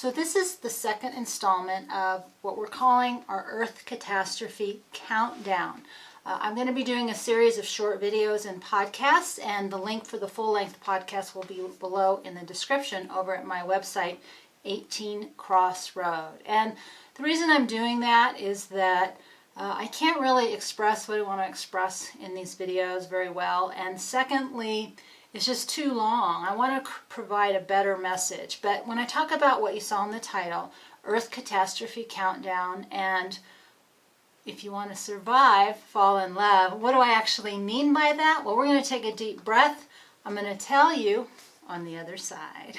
So this is the second installment of what we're calling our Earth Catastrophe Countdown. I'm going to be doing a series of short videos and podcasts, and the link for the full-length podcast will be below in the description over at my website, 18 Crossroad. And the reason I'm doing that is that I can't really express what I want to express in these videos very well, and secondly, it's just too long. I want to provide a better message. But when I talk about what you saw in the title, Earth Catastrophe Countdown, and if you want to survive, fall in love, what do I actually mean by that? Well, we're going to take a deep breath. I'm going to tell you on the other side.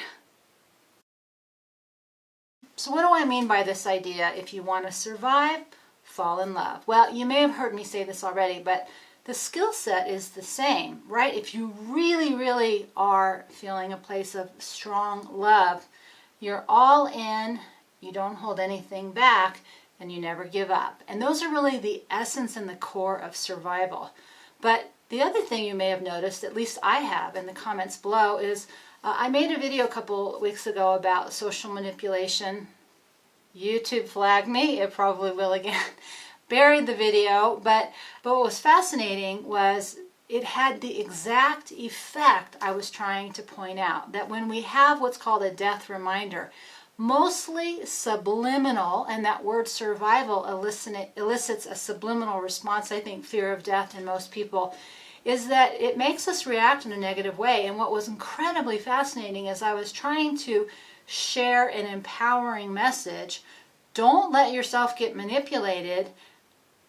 So what do I mean by this idea? If you want to survive, fall in love. Well, you may have heard me say this already, but the skill set is the same, right? If you really are feeling a place of strong love, you're all in, you don't hold anything back, and you never give up. And those are really the essence and the core of survival. But the other thing you may have noticed, at least I have in the comments below, is I made a video a couple weeks ago about social manipulation. YouTube flagged me, it probably will again. Buried the video, but what was fascinating was it had the exact effect I was trying to point out, that when we have what's called a death reminder, mostly subliminal, and that word survival elicits a subliminal response, I think fear of death in most people, is that it makes us react in a negative way. And what was incredibly fascinating is I was trying to share an empowering message. Don't let yourself get manipulated.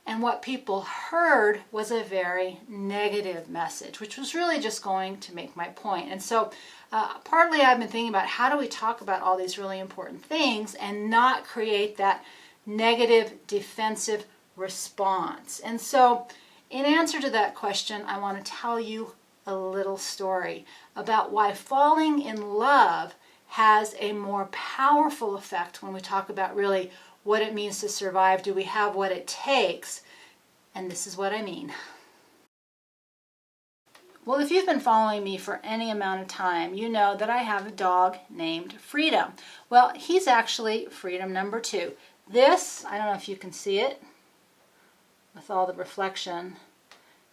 And what people heard was a very negative message, which was really just going to make my point. And so partly I've been thinking about how do we talk about all these really important things and not create that negative defensive response. And so in answer to that question, I want to tell you a little story about why falling in love has a more powerful effect when we talk about really what it means to survive. Do we have what it takes? And this is what I mean. Well, if you've been following me for any amount of time, you know that I have a dog named Freedom. Well, he's actually Freedom number 2. This, I don't know if you can see it with all the reflection.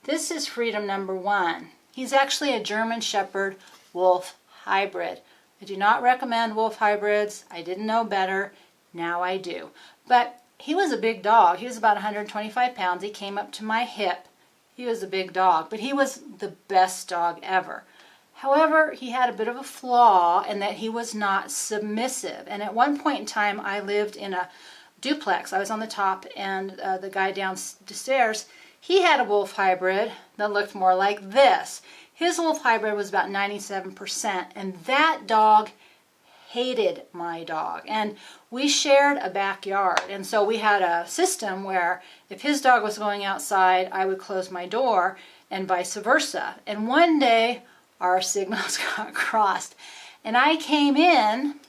This is Freedom number 1. He's actually a German Shepherd Wolf hybrid. I do not recommend wolf hybrids. I didn't know better. Now I do. But he was a big dog. He was about 125 pounds. He came up to my hip. He was a big dog, but he was the best dog ever. However, he had a bit of a flaw in that he was not submissive. And at one point in time, I lived in a duplex. I was on the top, and the guy downstairs, he had a wolf hybrid that looked more like this. His wolf hybrid was about 97%, and that dog hated my dog. And we shared a backyard, and so we had a system where if his dog was going outside, I would close my door and vice versa. And one day our signals got crossed, and I came in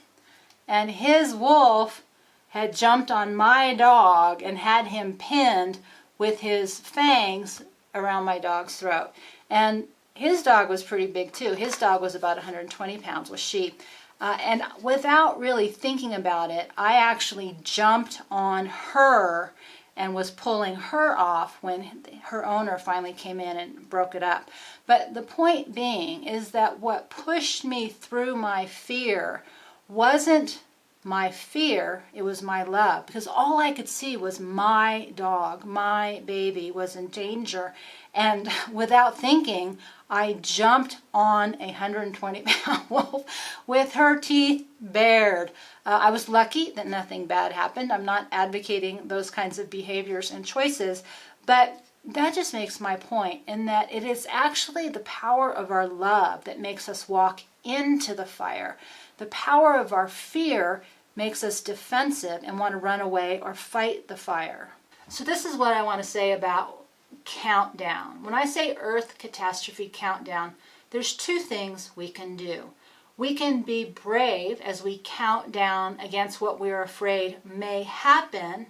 and his wolf had jumped on my dog and had him pinned with his fangs around my dog's throat. And his dog was pretty big too. His dog was about 120 pounds, was she. And without really thinking about it, I actually jumped on her and was pulling her off when her owner finally came in and broke it up. But the point being is that what pushed me through my fear wasn't my fear, it was my love. Because all I could see was my dog, my baby was in danger. And without thinking, I jumped on a 120-pound wolf with her teeth bared. I was lucky that nothing bad happened. I'm not advocating those kinds of behaviors and choices, but that just makes my point in that it is actually the power of our love that makes us walk into the fire. The power of our fear makes us defensive and want to run away or fight the fire. So this is what I want to say about countdown. When I say Earth Catastrophe Countdown, there's two things we can do. We can be brave as we count down against what we're afraid may happen,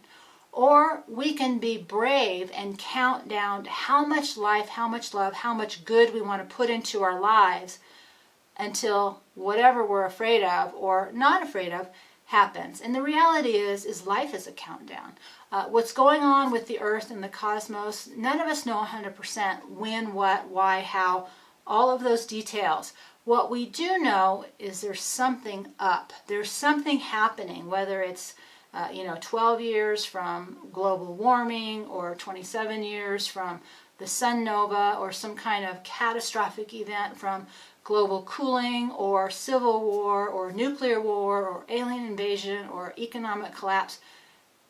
or we can be brave and count down how much life, how much love, how much good we want to put into our lives until whatever we're afraid of or not afraid of happens. And the reality is life is a countdown. What's going on with the earth and the cosmos, none of us know 100% when, what, why, how, all of those details. What we do know is there's something up. There's something happening, whether it's 12 years from global warming or 27 years from the sun nova or some kind of catastrophic event from global cooling or civil war or nuclear war or alien invasion or economic collapse.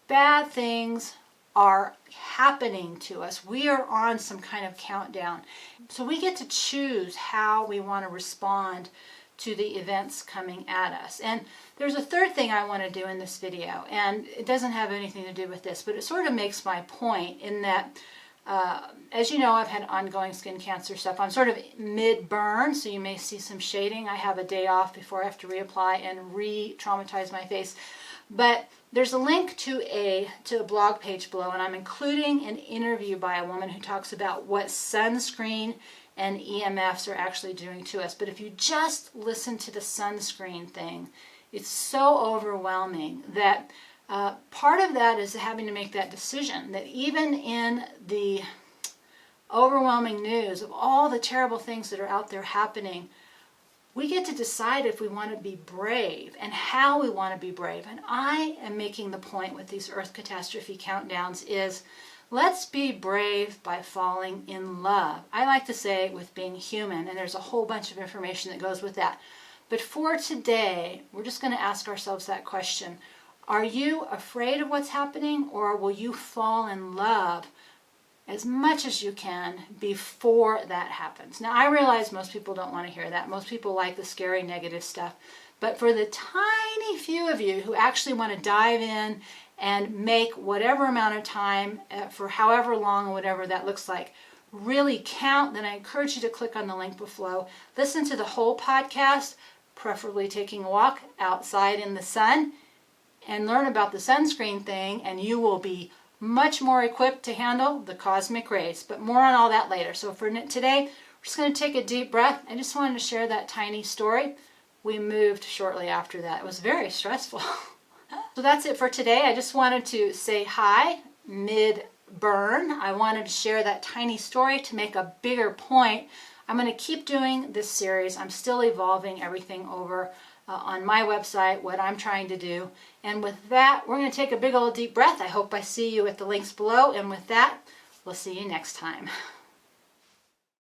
Bad things are happening to us. We are on some kind of countdown. So we get to choose how we want to respond to the events coming at us. And there's a third thing I want to do in this video, and it doesn't have anything to do with this, but it sort of makes my point in that, as you know, I've had ongoing skin cancer stuff. I'm sort of mid-burn, so you may see some shading. I have a day off before I have to reapply and re-traumatize my face. But there's a link to a blog page below, and I'm including an interview by a woman who talks about what sunscreen and EMFs are actually doing to us. But if you just listen to the sunscreen thing, it's so overwhelming that part of that is having to make that decision, that even in the overwhelming news of all the terrible things that are out there happening, we get to decide if we want to be brave and how we want to be brave. And I am making the point with these Earth catastrophe countdowns is, let's be brave by falling in love. I like to say with being human, and there's a whole bunch of information that goes with that. But for today, we're just going to ask ourselves that question. Are you afraid of what's happening, or will you fall in love as much as you can before that happens? Now, I realize most people don't want to hear that. Most people like the scary, negative stuff. But for the tiny few of you who actually want to dive in and make whatever amount of time for however long or whatever that looks like really count, then I encourage you to click on the link below. Listen to the whole podcast, preferably taking a walk outside in the sun, and learn about the sunscreen thing, and you will be much more equipped to handle the cosmic rays. But more on all that later. So for today, we're just going to take a deep breath. I just wanted to share that tiny story. We moved shortly after that. It was very stressful. So that's it for today. I just wanted to say hi, mid-burn. I wanted to share that tiny story to make a bigger point. I'm going to keep doing this series. I'm still evolving everything over on my website, what I'm trying to do. And with that, we're going to take a big old deep breath. I hope I see you at the links below. And with that, we'll see you next time.